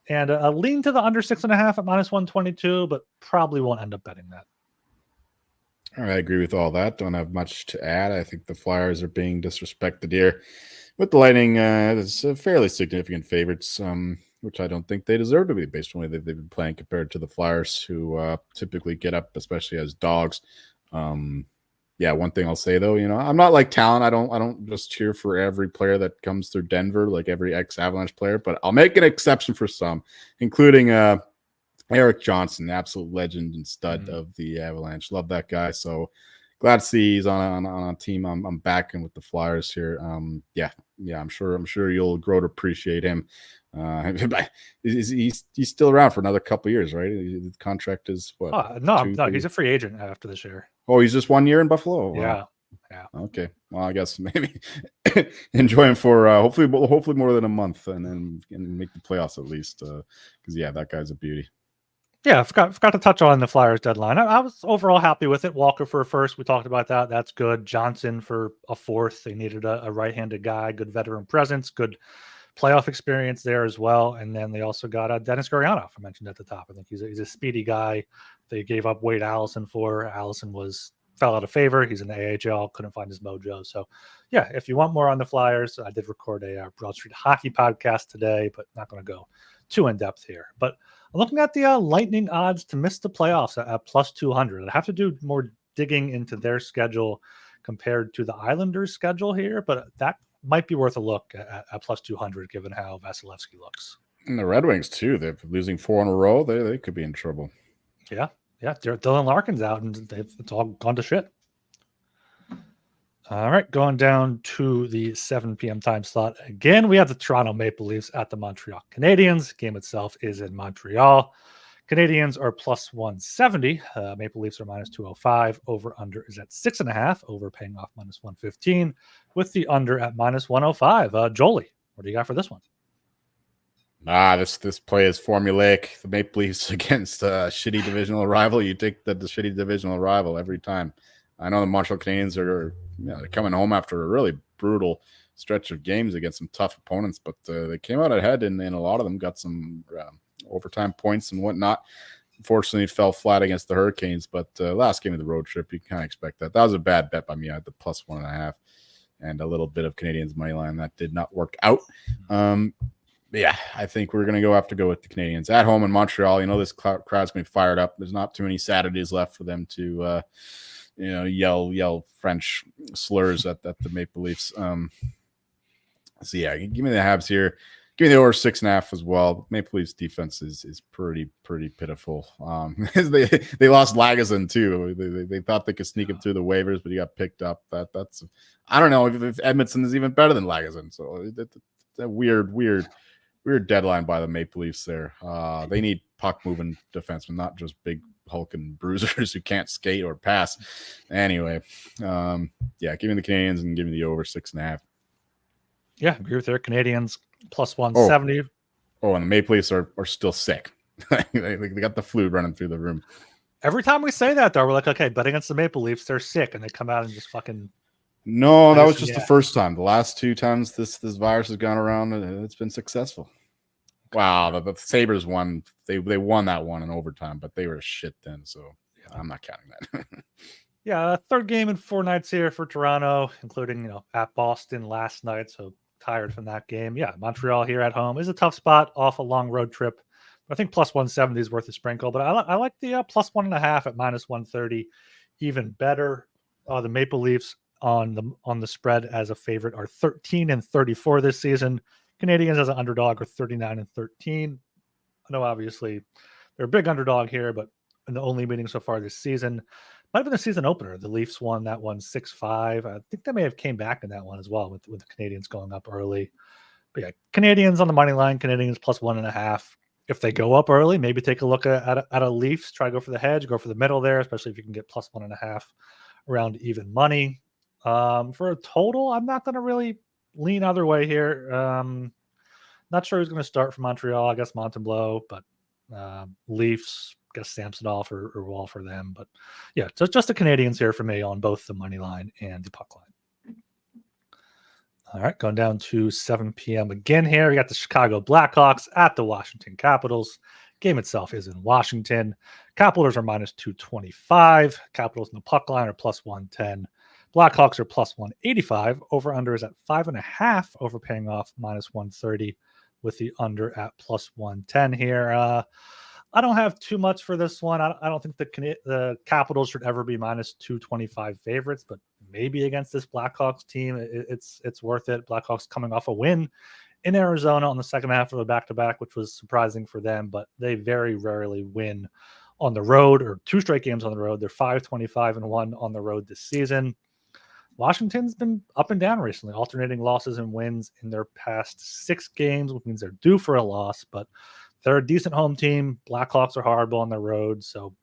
And a lean to the under 6.5 at -122, but probably won't end up betting that. I agree with all that. Don't have much to add. I think the Flyers are being disrespected here. With the Lightning, it's fairly significant favorites, which I don't think they deserve to be based on the way they've been playing compared to the Flyers, who typically get up, especially as dogs. Yeah, one thing I'll say though, I'm not like talent. I don't just cheer for every player that comes through Denver, like every ex-Avalanche player, but I'll make an exception for some, including Eric Johnson, absolute legend and stud of the Avalanche. Love that guy. So glad to see he's on a team I'm backing with the Flyers here. Yeah, I'm sure you'll grow to appreciate him. He's still around for another couple of years, right? The contract is what? No, he's a free agent after this year. Oh, he's just 1 year in Buffalo. Yeah, Yeah. Okay. Well, I guess maybe enjoy him for hopefully more than a month, and then make the playoffs at least. Because that guy's a beauty. Yeah, I forgot to touch on the Flyers deadline. I was overall happy with it. Walker for a first, we talked about that. That's good. Johnson for a fourth. They needed a right-handed guy, good veteran presence, good playoff experience there as well. And then they also got Dennis Gurianov, I mentioned at the top. I think he's a speedy guy. They gave up Wade Allison for. Allison fell out of favor. He's in the AHL, couldn't find his mojo. So, yeah, if you want more on the Flyers, I did record a Broad Street Hockey podcast today, but not going to go too in depth here. But I'm looking at the Lightning odds to miss the playoffs at plus 200. I have to do more digging into their schedule compared to the Islanders' schedule here, but that might be worth a look at plus 200 given how Vasilevsky looks. And the Red Wings too. They're losing 4 in a row. They could be in trouble. Yeah. Dylan Larkin's out, and it's all gone to shit. All right, going down to the 7 p.m. time slot. Again, we have the Toronto Maple Leafs at the Montreal Canadiens. Game itself is in Montreal. Canadiens are plus 170. Maple Leafs are minus 205. Over under is at 6.5. Over paying off minus 115 with the under at minus 105. Jolie, what do you got for this one? This play is formulaic. The Maple Leafs against a shitty divisional rival. You take the shitty divisional rival every time. I know the Montreal Canadiens are they're coming home after a really brutal stretch of games against some tough opponents, but they came out ahead, and a lot of them got some overtime points and whatnot. Unfortunately, fell flat against the Hurricanes, but last game of the road trip, you kind of expect that. That was a bad bet by me. I had the plus 1.5 and a little bit of Canadiens money line. That did not work out. Yeah, I think we're going to go with the Canadiens at home in Montreal. This crowd's going to be fired up. There's not too many Saturdays left for them to yell French slurs at the Maple Leafs. So yeah, give me the Habs here. Give me the over 6.5 as well. Maple Leafs defense is pretty pitiful. They lost Lagazin too. They thought they could sneak him through the waivers, but he got picked up. That's I don't know if Edmondson is even better than Lagazin. So it's a weird deadline by the Maple Leafs there. They need puck moving defensemen, not just big hulking bruisers who can't skate or pass. Anyway, give me the Canadiens and give me the over 6.5. Yeah, agree with their Canadiens plus 170. And the Maple Leafs are still sick. they got the flu running through the room. Every time we say that, though, we're like, okay, but against the Maple Leafs, they're sick, and they come out and just fucking. No, that was just the first time. The last 2 times this virus has gone around, it's been successful. Wow, the Sabres won. They won that one in overtime, but they were a shit then, so I'm not counting that. Yeah, third game in 4 nights here for Toronto, including at Boston last night. So tired from that game. Yeah, Montreal here at home is a tough spot off a long road trip. But I think plus 170 is worth a sprinkle. But I like the plus 1.5 at minus 130, even better. The Maple Leafs on the spread as a favorite are 13-34 this season. Canadiens as an underdog are 39-13. I know obviously they're a big underdog here, but in the only meeting so far this season, might have been the season opener. The Leafs won that one 6-5. I think they may have came back in that one as well with the Canadiens going up early. But yeah, Canadiens on the money line, Canadiens plus 1.5. If they go up early, maybe take a look at a Leafs, try to go for the hedge, go for the middle there, especially if you can get plus 1.5 around even money. For a total, I'm not going to really lean either way here. Not sure who's going to start for Montreal. I guess Montembeault, but Leafs, I guess Samsonov or Wall for them. But yeah, just the Canadiens here for me on both the money line and the puck line. All right, going down to 7 p.m. again here. We got the Chicago Blackhawks at the Washington Capitals. Game itself is in Washington. Capitals are minus 225. Capitals in the puck line are plus 110. Blackhawks are plus 185. Over under is at 5.5. Overpaying off minus 130 with the under at plus 110 here. I don't have too much for this one. I don't think the Capitals should ever be minus 225 favorites, but maybe against this Blackhawks team, it's worth it. Blackhawks coming off a win in Arizona on the second half of the back-to-back, which was surprising for them, but they very rarely win on the road or 2 straight games on the road. They're 5-25-1 on the road this season. Washington's been up and down recently, alternating losses and wins in their past 6 games, which means they're due for a loss, but they're a decent home team. Blackhawks are horrible on the road, so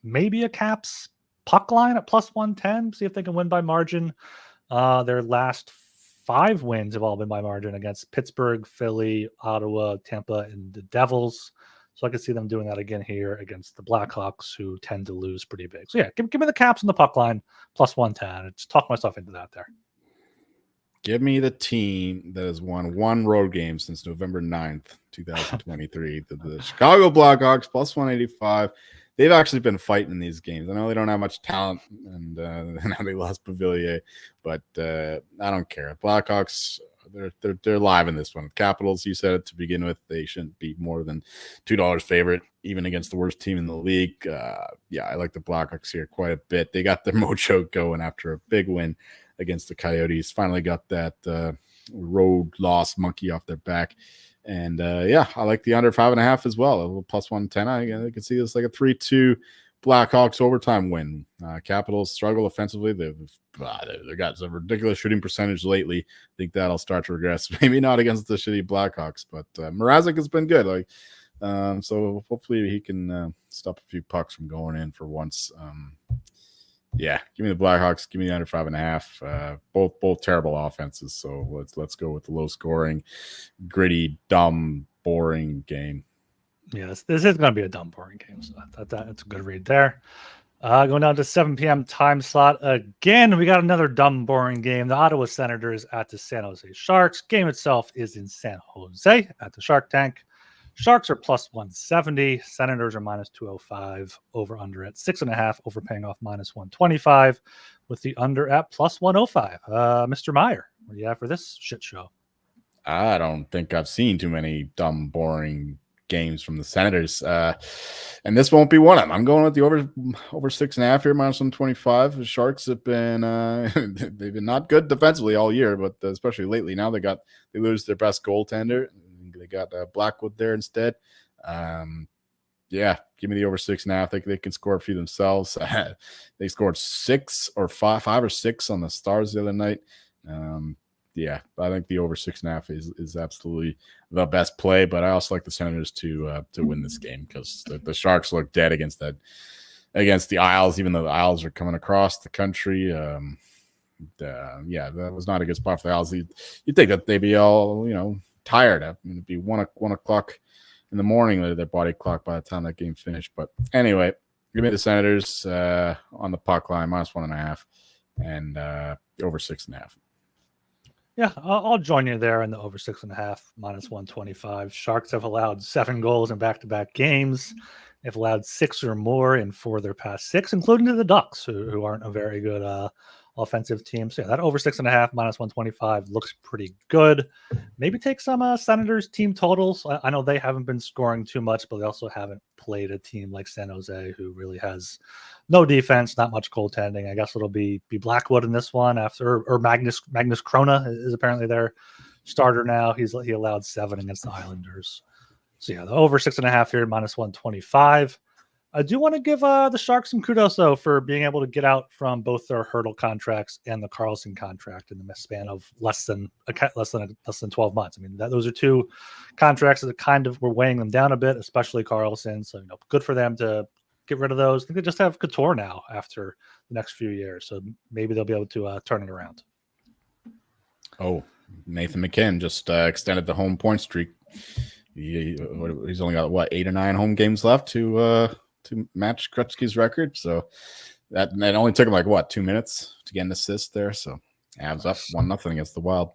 maybe a Caps puck line at plus 110. See if they can win by margin. Their last 5 wins have all been by margin against Pittsburgh, Philly, Ottawa, Tampa, and the Devils. So I could see them doing that again here against the Blackhawks, who tend to lose pretty big. So yeah, give me the Caps on the puck line plus 110. Just talk myself into that there. Give me the team that has won 1 road game since November 9th, 2023. the Chicago Blackhawks plus 185. They've actually been fighting in these games. I know they don't have much talent, and now they lost Pavillier, but I don't care. Blackhawks, they're live in this one. Capitals, you said it to begin with, they shouldn't be more than $2 favorite, even against the worst team in the league. Yeah, I like the Blackhawks here quite a bit. They got their mojo going after a big win against the Coyotes. Finally got that road loss monkey off their back. And yeah, I like the under 5.5 as well. A little plus 110. I can see this like a 3-2 Blackhawks overtime win. Capitals struggle offensively. They've got some ridiculous shooting percentage lately. I think that'll start to regress. Maybe not against the shitty Blackhawks, but Mrazek has been good. So hopefully he can stop a few pucks from going in for once. Yeah, give me the Blackhawks. Give me the under 5.5. Both terrible offenses. So let's go with the low scoring, gritty, dumb, boring game. Yeah, this is going to be a dumb, boring game. So that's a good read there. Going down to 7 p.m. time slot again. We got another dumb, boring game. The Ottawa Senators at the San Jose Sharks. Game itself is in San Jose at the Shark Tank. Sharks are plus 170. Senators are minus 205. Over under at 6.5. Overpaying off minus 125 with the under at plus 105. Mr. Meyer, what do you have for this shit show? I don't think I've seen too many dumb, boring games from the Senators. And this won't be one of them. I'm going with the over 6.5 here, minus 125. The Sharks have been they've been not good defensively all year, but especially lately. Now they lose their best goaltender. They got Blackwood there instead. Yeah, give me the over 6.5. I think they can score a few themselves. They scored 5 or 6 on the Stars the other night. Yeah, I think the over 6.5 is absolutely the best play. But I also like the Senators to win this game because the Sharks look dead against the Isles, even though the Isles are coming across the country. Yeah, that was not a good spot for the Isles. You'd think that they'd be all tired. It'd be 1 o'clock in the morning, their body clock by the time that game finished. But anyway, give me the Senators on the puck line, minus 1.5, and over 6.5. Yeah, I'll join you there in the over 6.5, minus 125. Sharks have allowed 7 goals in back-to-back games. They've allowed 6 or more in 4 of their past 6, including to the Ducks, who aren't a very good offensive team. So yeah, that over 6.5, minus 125 looks pretty good. Maybe take some Senators team totals. I know they haven't been scoring too much, but they also haven't played a team like San Jose, who really has no defense, not much goaltending. I guess it'll be Blackwood in this one or Magnus Krona is apparently their starter now. He allowed 7 against the Islanders. So yeah, the over 6.5 here, minus 125. I do want to give the Sharks some kudos, though, for being able to get out from both their Hurdle contracts and the Carlson contract in the span of less than 12 months. I mean, those are 2 contracts that kind of were weighing them down a bit, especially Carlson. So, good for them to get rid of those. I think they just have Couture now after the next few years. So maybe they'll be able to turn it around. Oh, Nathan McKinnon just extended the home point streak. He's only got 8 or 9 home games left to match Gretzky's record. So that only took him 2 minutes to get an assist there. So Avs up 1-0 against the Wild.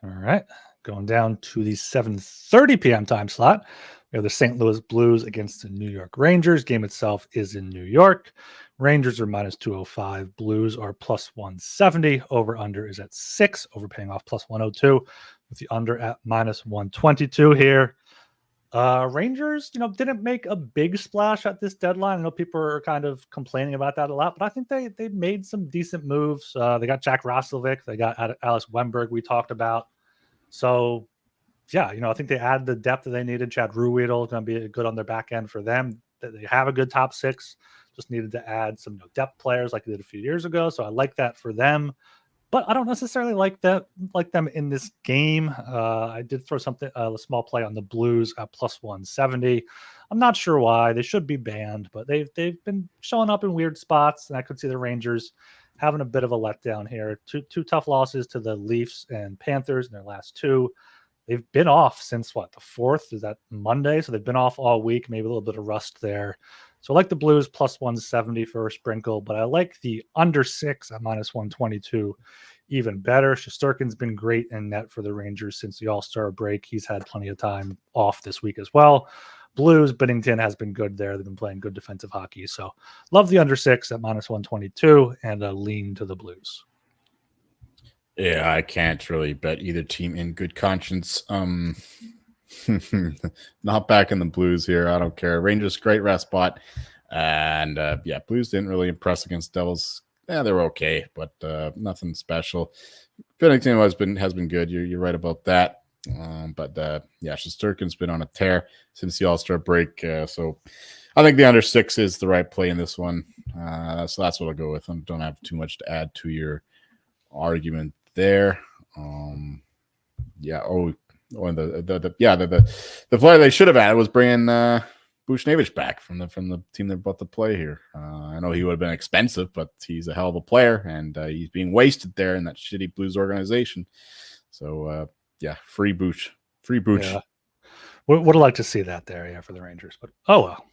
All right. Going down to the 7:30 p.m. time slot. We have the St. Louis Blues against the New York Rangers. Game itself is in New York. Rangers are minus 205. Blues are plus 170. Over under is at 6. Overpaying off plus 102 with the under at minus 122 here. Rangers, didn't make a big splash at this deadline. I know people are kind of complaining about that a lot, but I think they made some decent moves. They got Jack Roslovic. They got Alex Wemberg we talked about. So, yeah, I think they added the depth that they needed. Chad Ruhwedel is going to be good on their back end for them. They have a good top 6. Just needed to add some depth players like they did a few years ago. So I like that for them. but I don't necessarily like them in this game. I did throw a small play on the Blues at plus 170. I'm not sure why. They should be banned, but they've been showing up in weird spots, and I could see the Rangers having a bit of a letdown here. Two tough losses to the Leafs and Panthers in their last two. They've been off since what, the 4th? Is that Monday? So they've been off all week, maybe a little bit of rust there. So I like the Blues plus 170 for a sprinkle, but I like the under 6 at minus 122 even better. Shesterkin's been great in net for the Rangers since the All-Star break. He's had plenty of time off this week as well. Blues, Binnington has been good there. They've been playing good defensive hockey. So love the under 6 at minus 122 and a lean to the Blues. Yeah, I can't really bet either team in good conscience. Not back in the Blues here. I don't care. Rangers, great rest spot. And Blues didn't really impress against Devils. Yeah, they were okay, but nothing special. Binnington has been good. You're right about that. Shesterkin's been on a tear since the All-Star break. So I think the under 6 is the right play in this one. So that's what I'll go with. I don't have too much to add to your argument there. The player they should have added was bringing Buchnevich back from the team they're about to play here. I know he would have been expensive, but he's a hell of a player, and he's being wasted there in that shitty Blues organization. So free Buch. Yeah. Would have liked to see that there, for the Rangers, but oh well.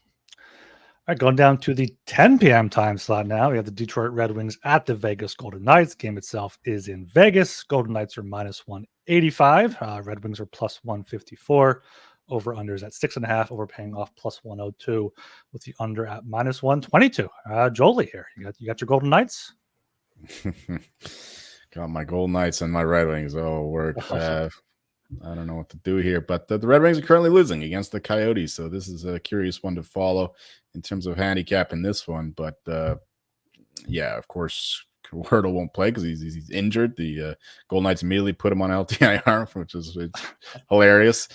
All right, going down to the 10 p.m. time slot now. We have the Detroit Red Wings at the Vegas Golden Knights. Game itself is in Vegas. Golden Knights are minus 185. Red Wings are plus 154. Over-unders at 6.5. Overpaying off plus 102 with the under at minus 122. Jolie here. You got your Golden Knights? Got my Golden Knights and my Red Wings. Oh, work. I don't know what to do here, but the Red Wings are currently losing against the Coyotes, so this is a curious one to follow in terms of handicap in this one. But of course, Wordle won't play because he's injured. The Golden Knights immediately put him on LTIR, which is hilarious.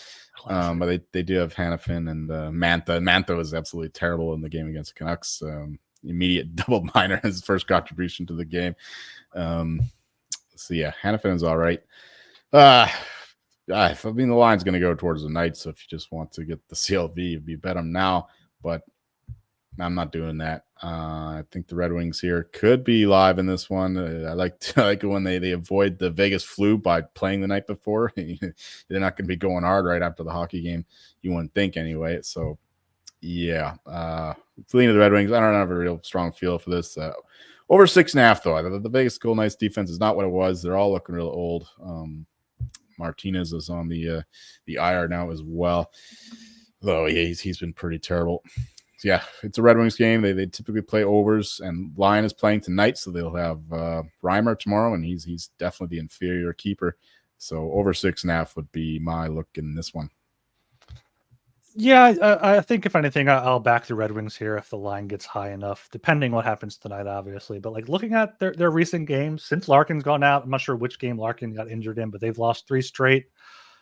But they do have Hannafin and Mantha. Mantha was absolutely terrible in the game against the Canucks. Immediate double minor, his first contribution to the game. Hannafin is all right. I mean, the line's going to go towards the Knights, so if you just want to get the CLV, you bet them now, but I'm not doing that. I think the Red Wings here could be live in this one. I like it when they avoid the Vegas flu by playing the night before. They're not going to be going hard right after the hockey game, you wouldn't think anyway. So, leaning to the Red Wings. I don't have a real strong feel for this. Over 6.5, though. The Vegas Golden Knights defense is not what it was. They're all looking real old. Martinez is on the IR now as well, though he's been pretty terrible. So it's a Red Wings game. They typically play overs, and Lyon is playing tonight, so they'll have Reimer tomorrow, and he's definitely the inferior keeper. So over 6.5 would be my look in this one. Yeah, I think if anything, I'll back the Red Wings here if the line gets high enough, depending what happens tonight, obviously. But like looking at their recent games, since Larkin's gone out, I'm not sure which game Larkin got injured in, but they've lost 3 straight.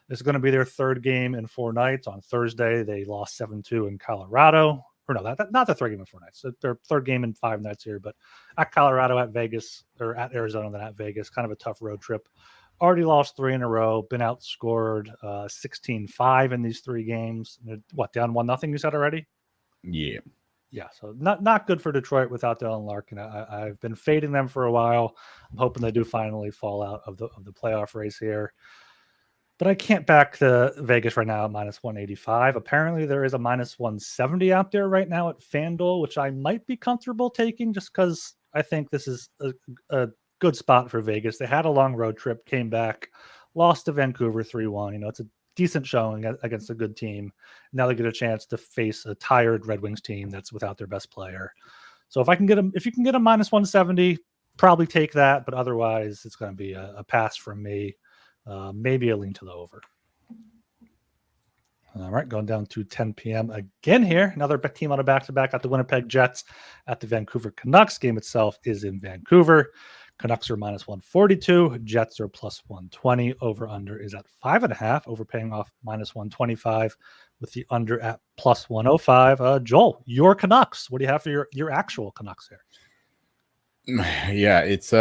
This is going to be their 3rd game in 4 nights. On Thursday, they lost 7-2 in Colorado. Or no, not the 3rd game in 4 nights. Their 3rd game in 5 nights here, but at Colorado, at Vegas, or at Arizona, then at Vegas. Kind of a tough road trip. Already lost 3 in a row, been outscored 16-5 in these 3 games. What, down 1-0 you said already? Yeah. Yeah, so not good for Detroit without Dylan Larkin. I've been fading them for a while. I'm hoping they do finally fall out of the playoff race here. But I can't back the Vegas right now at minus 185. Apparently there is a minus 170 out there right now at FanDuel, which I might be comfortable taking just because I think this is a good spot for Vegas. They had a long road trip, came back, lost to Vancouver 3-1. It's a decent showing against a good team. Now they get a chance to face a tired Red Wings team that's without their best player. So if you can get a minus 170, probably take that. But otherwise, it's going to be a pass from me. Maybe a lean to the over. All right, going down to 10 p.m. again here. Another team on a back-to-back at the Winnipeg Jets at the Vancouver Canucks. Game itself is in Vancouver. Canucks are minus 142. Jets are plus 120. Over-under is at 5.5. Overpaying off minus 125 with the under at plus 105. Joel, your Canucks. What do you have for your actual Canucks here? Yeah, it's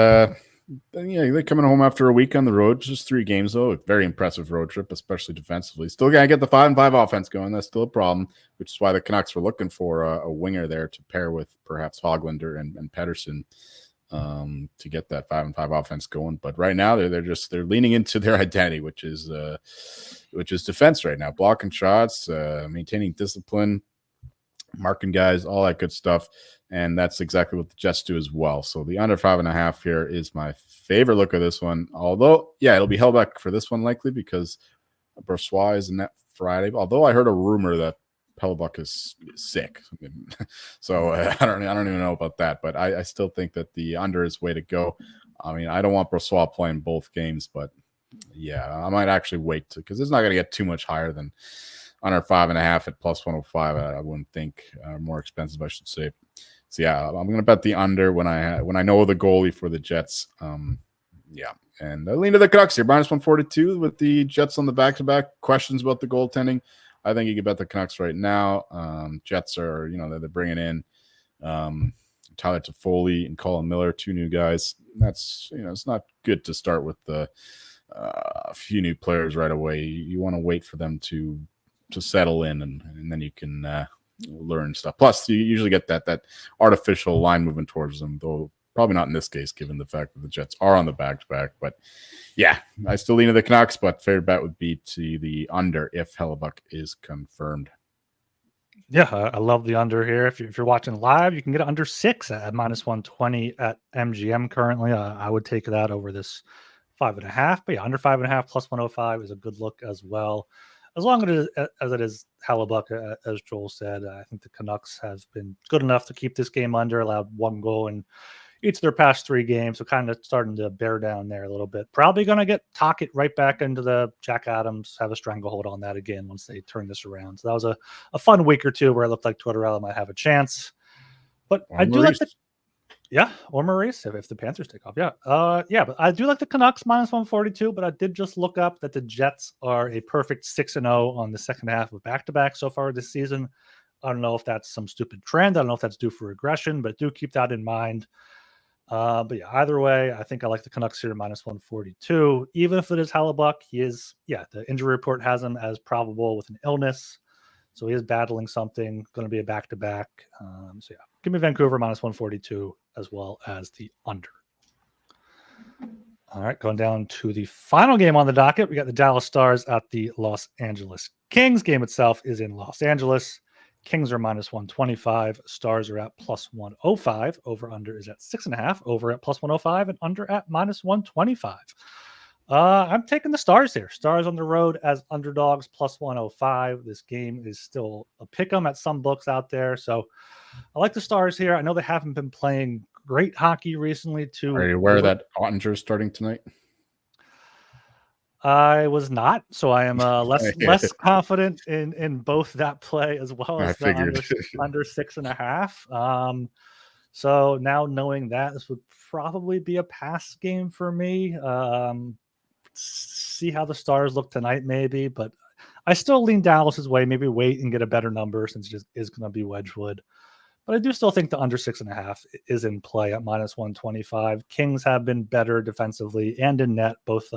Yeah, they're coming home after a week on the road. Just 3 games, though. A very impressive road trip, especially defensively. Still got to get the 5-5 offense going. That's still a problem, which is why the Canucks were looking for a winger there to pair with perhaps Hoglander and Pedersen to get that 5-5 offense going. But right now, they're leaning into their identity, which is defense right now, blocking shots, maintaining discipline, marking guys, all that good stuff. And that's exactly what the Jets do as well. So the under 5.5 here is my favorite look of this one. Although, yeah, it'll be held back for this one likely because Brossoit is in that Friday. Although I heard a rumor that Pellebuck is sick. So I don't even know about that. But I still think that the under is way to go. I mean, I don't want Brossoit playing both games, but yeah, I might actually wait because it's not going to get too much higher than under 5.5 at plus 105. I wouldn't think more expensive, I should say. So yeah, I'm going to bet the under when I know the goalie for the Jets. Yeah, and I lean to the Canucks here, minus 142 with the Jets on the back-to-back. Questions about the goaltending. I think you can bet the Canucks right now. Jets are, they're bringing in Tyler Toffoli and Colin Miller, 2 new guys. That's, it's not good to start with a few new players right away. You want to wait for them to settle in, and then you can learn stuff. Plus, you usually get that artificial line movement towards them, though probably not in this case, given the fact that the Jets are on the back-to-back. But yeah, I still lean to the Canucks, but favorite bet would be to the under if Hellebuck is confirmed. Yeah, I love the under here. If you're watching live, you can get under 6 at minus 120 at MGM currently. I would take that over this 5.5. But yeah, under 5.5 plus 105 is a good look as well. As long as it is Hellebuck, as Joel said, I think the Canucks have been good enough to keep this game under, allowed 1 goal in each of their past 3 games, so kind of starting to bear down there a little bit. Probably going to get Tocchet right back into the Jack Adams, have a stranglehold on that again once they turn this around. So that was a fun week or two where it looked like Tortorella might have a chance. But I do like or Maurice if the Panthers take off. But I do like the Canucks minus 142, but I did just look up that the Jets are a perfect 6-0 on the second half of back-to-back so far this season. I don't know if that's some stupid trend. I don't know if that's due for regression, but do keep that in mind. But yeah, either way, I think I like the Canucks here minus 142. Even if it is Hellebuck, the injury report has him as probable with an illness. So he is battling something, going to be a back-to-back. Give me Vancouver minus 142 as well as the under. All right, going down to the final game on the docket. We got the Dallas Stars at the Los Angeles Kings. Game itself is in Los Angeles. Kings are minus 125. Stars are at plus 105. Over-under is at 6.5. Over at plus 105 and under at minus 125. I'm taking the Stars here. Stars on the road as underdogs plus 105. This game is still a pick 'em at some books out there. So I like the Stars here. I know they haven't been playing great hockey recently too. Are you aware that Ottinger is starting tonight? I was not, so I am less confident in both that play as well as the under 6.5. So now knowing that, this would probably be a pass game for me. See how the Stars look tonight, maybe, but I still lean Dallas's way. Maybe wait and get a better number since it just is going to be Wedgwood. But I do still think the under 6.5 is in play at minus 125. Kings have been better defensively and in net. Both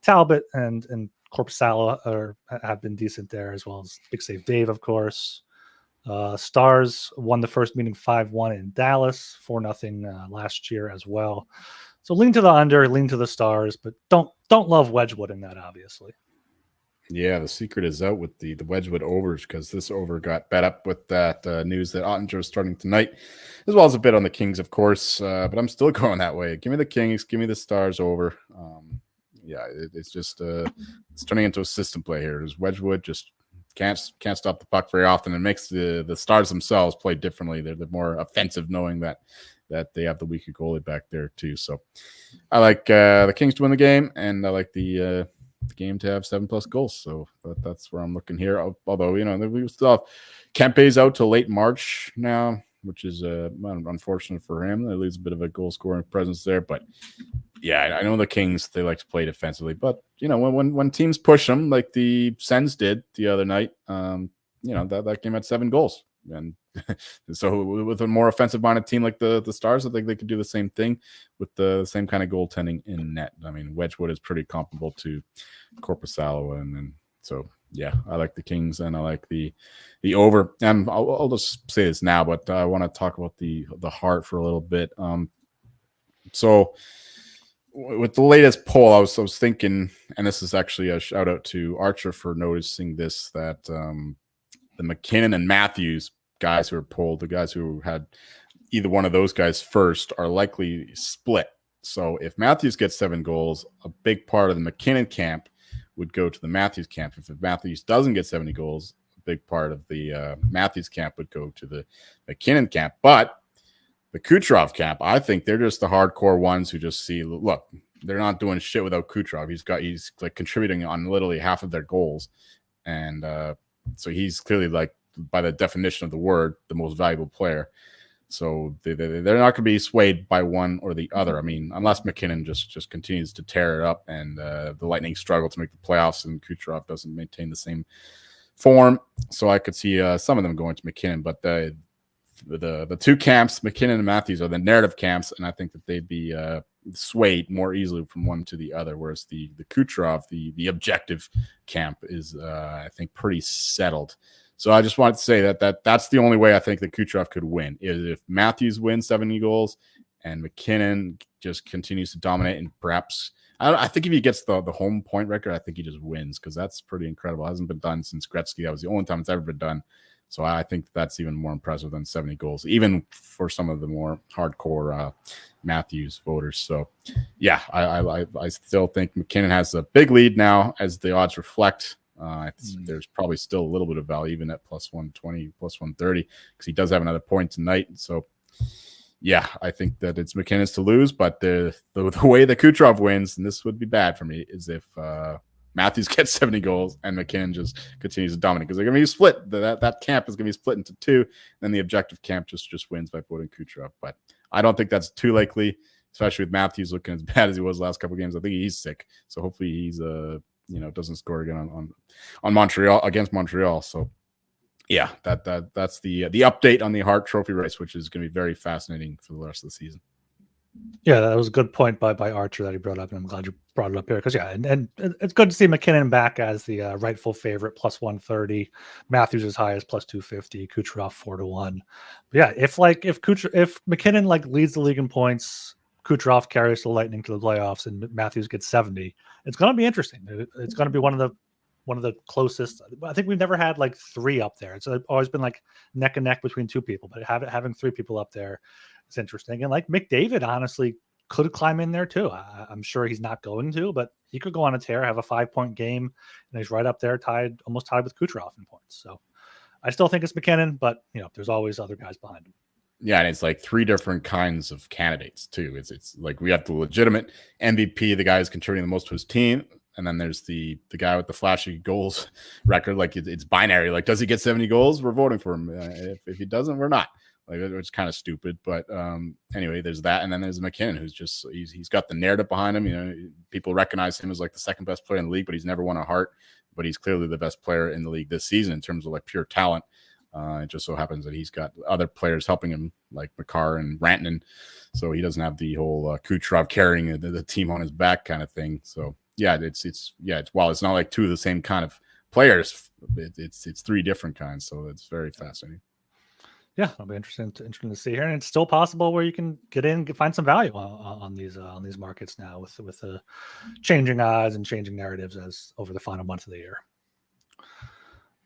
Talbot and Korpisalo have been decent there, as well as Big Save Dave, of course. Stars won the first meeting 5-1 in Dallas, 4-0 last year as well. So lean to the under, lean to the Stars, but don't love Wedgwood in that, obviously. Yeah, the secret is out with the Wedgwood overs because this over got bet up with that news that Ottinger is starting tonight, as well as a bit on the Kings, of course. But I'm still going that way. Give me the Kings, give me the Stars over. It's just it's turning into a system play here. There's Wedgwood just can't stop the puck very often. It makes the Stars themselves play differently. They're more offensive, knowing that they have the weaker goalie back there too. So I like the Kings to win the game, and I like the game to have 7+ goals. So that's where I'm looking here. Although we still have Kempe's out till late March now, which is unfortunate for him. That leaves a bit of a goal scoring presence there, but. Yeah, I know the Kings, they like to play defensively, but when teams push them like the Sens did the other night, that game had 7 goals. And so with a more offensive minded team like the Stars, I think they could do the same thing with the same kind of goaltending in net. I mean, Wedgwood is pretty comparable to Korpisalo, and so yeah, I like the Kings and I like the over. And I'll just say this now, but I want to talk about the Hart for a little bit. So with the latest poll, I was thinking, and this is actually a shout out to Archer for noticing this, that the McKinnon and Matthews guys who are polled, the guys who had either one of those guys first, are likely split. So if Matthews gets 7 goals, a big part of the McKinnon camp would go to the Matthews camp. If Matthews doesn't get 70 goals, a big part of the Matthews camp would go to the McKinnon camp. But the Kucherov camp, I think they're just the hardcore ones who just see, look, they're not doing shit without Kucherov. He's like contributing on literally half of their goals. And so he's clearly, like, by the definition of the word, the most valuable player. So they're not going to be swayed by one or the other. I mean, unless McKinnon just continues to tear it up and the Lightning struggle to make the playoffs and Kucherov doesn't maintain the same form. So I could see some of them going to McKinnon. But the two camps, McKinnon and Matthews, are the narrative camps, and I think that they'd be swayed more easily from one to the other, whereas the Kucherov, the objective camp, is I think pretty settled. So I just wanted to say that's the only way I think that Kucherov could win, is if Matthews wins 70 goals and McKinnon just continues to dominate, and perhaps I think if he gets the home point record, I think he just wins, because that's pretty incredible. It hasn't been done since Gretzky. That was the only time it's ever been done. So I think that's even more impressive than 70 goals, even for some of the more hardcore Matthews voters. So, yeah, I still think McKinnon has a big lead now, as the odds reflect. There's probably still a little bit of value, even at plus 120, plus 130, because he does have another point tonight. So, yeah, I think that it's McKinnon's to lose. But the way that Kucherov wins, and this would be bad for me, is if Matthews gets 70 goals and McKinnon just continues to dominate, because they're going to be split. That camp is going to be split into two. Then the objective camp just wins by voting Kucherov. But I don't think that's too likely, especially with Matthews looking as bad as he was the last couple of games. I think he's sick. So hopefully he's doesn't score again on Montreal, against Montreal. So yeah, that's the update on the Hart Trophy race, which is going to be very fascinating for the rest of the season. Yeah, that was a good point by Archer that he brought up, and I'm glad you brought it up here, because and it's good to see McKinnon back as the rightful favorite, plus 130. Matthews as high as plus 250. Kucherov 4-1. But yeah, if McKinnon like leads the league in points, Kucherov carries the Lightning to the playoffs, and Matthews gets 70, it's going to be interesting. It's going to be one of the closest. I think we've never had like 3 up there. It's always been like neck and neck between 2 people, but having 3 people up there, it's interesting. And like McDavid honestly could climb in there too. I'm sure he's not going to, but he could go on a tear, have a 5-point game, and he's right up there, almost tied with Kucherov in points. So I still think it's McKinnon, but there's always other guys behind him. Yeah, and it's like 3 different kinds of candidates too. It's like we have the legitimate MVP, the guy who's contributing the most to his team, and then there's the guy with the flashy goals record. Like it's binary. Like, does he get 70 goals? We're voting for him. If he doesn't, we're not. Like, it's kind of stupid. But anyway, there's that, and then there's McKinnon, who's just he's got the narrative behind him. People recognize him as like the second best player in the league, but he's never won a Hart. But he's clearly the best player in the league this season in terms of like pure talent. It just so happens that he's got other players helping him, like Makar and Rantanen, so he doesn't have the whole Kucherov carrying the team on his back kind of thing. So yeah, it's while it's not like 2 of the same kind of players, it's 3 different kinds. So it's very fascinating. Yeah, it'll be interesting to see here, and it's still possible where you can get in, find some value on these markets now with the changing odds and changing narratives as over the final month of the year.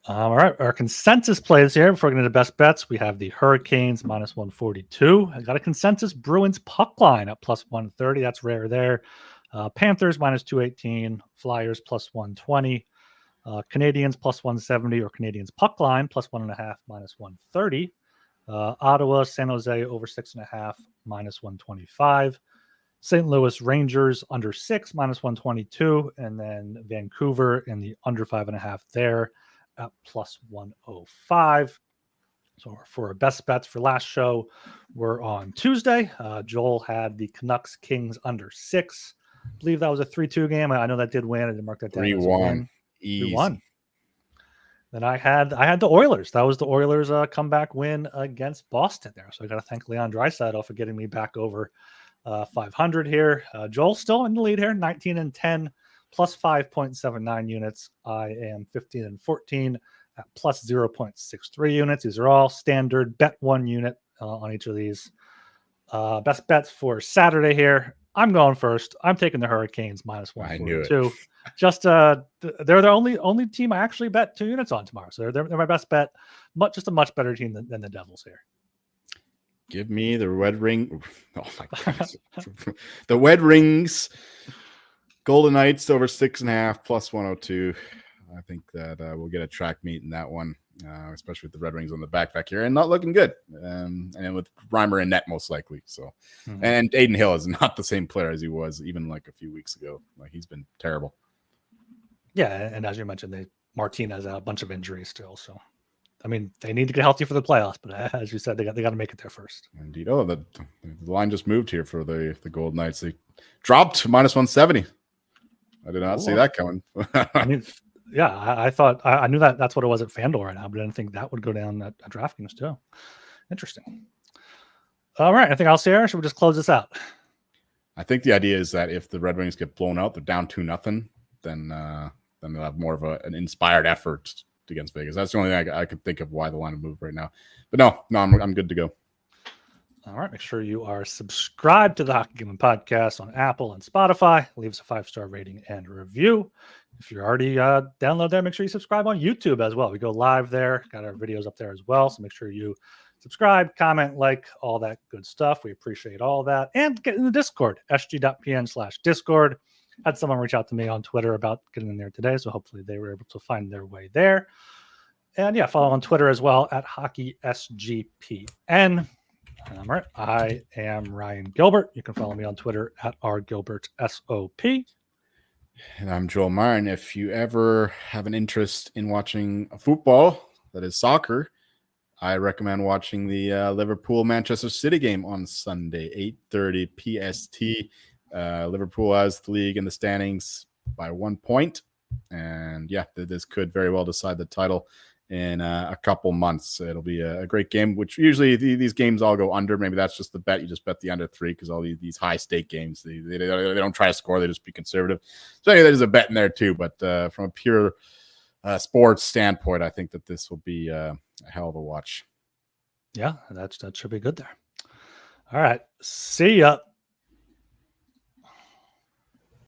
All right, our consensus plays here before getting to the best bets. We have the Hurricanes minus 142. I got a consensus Bruins puck line at plus 130. That's rare there. Panthers minus 218. Flyers plus 120. Canadians plus 170, or Canadians puck line plus 1.5 minus 130. Ottawa, San Jose over 6.5 minus 125. St. Louis Rangers under 6 minus 122, and then Vancouver in the under 5.5 there at plus 105. So for our best bets for last show, we're on Tuesday. Joel had the Canucks Kings under 6. I believe that was a 3-2 game. I know that did win. I didn't mark that down. 3-1. Easy. 3-1. Then I had the Oilers. That was the Oilers' comeback win against Boston there. So I got to thank Leon Draisaitl for getting me back over 500 here. Joel's still in the lead here, 19-10, plus 5.79 units. I am 15-14 at plus 0.63 units. These are all standard bet 1 unit on each of these. Best bets for Saturday here. I'm going first. I'm taking the Hurricanes minus 142. Just they're the only team I actually bet 2 units on tomorrow. So they're my best bet. Just a much better team than the Devils here. Give me the Red Ring. Oh my God. The Red Rings. Golden Knights over 6.5 plus 102. I think that we'll get a track meet in that one, especially with the Red Wings on the back here and not looking good. And with Reimer in net most likely. So, and Aiden Hill is not the same player as he was even like a few weeks ago. Like he's been terrible. Yeah, and as you mentioned, Martinez had a bunch of injuries still. So, I mean, they need to get healthy for the playoffs, but as you said, they got to make it there first. Indeed. Oh, the line just moved here for the Golden Knights. They dropped minus 170. I did not see that coming. I mean, yeah, I thought I knew that's what it was at FanDuel right now, but I didn't think that would go down at DraftKings too. Interesting. All right, anything else here? Should we just close this out? I think the idea is that if the Red Wings get blown out, they're down 2-0, then they'll have more of an inspired effort against Vegas. That's the only thing I could think of why the line would move right now. But no, I'm good to go. All right, make sure you are subscribed to the Hockey Gambling Podcast on Apple and Spotify. Leave us a 5-star rating and review. If you're already download there, make sure you subscribe on YouTube as well. We go live there, got our videos up there as well. So make sure you subscribe, comment, like, all that good stuff. We appreciate all that. And get in the Discord, sg.pn/Discord. Had someone reach out to me on Twitter about getting in there today, so hopefully they were able to find their way there. And yeah, follow on Twitter as well at HockeySGPN. All right. I am Ryan Gilbert. You can follow me on Twitter at rgilbertsop. And I'm Joel Meyer. And if you ever have an interest in watching football, that is soccer, I recommend watching the Liverpool-Manchester City game on Sunday, 8:30 PST. Liverpool has the league in the standings by 1 point. And yeah, this could very well decide the title in a couple months. It'll be a great game, which usually these games all go under. Maybe that's just the bet. You just bet the under 3 because all these high stake games, they don't try to score. They just be conservative. So anyway, there's a bet in there too. But from a pure sports standpoint, I think that this will be a hell of a watch. Yeah, that should be good there. All right. See ya.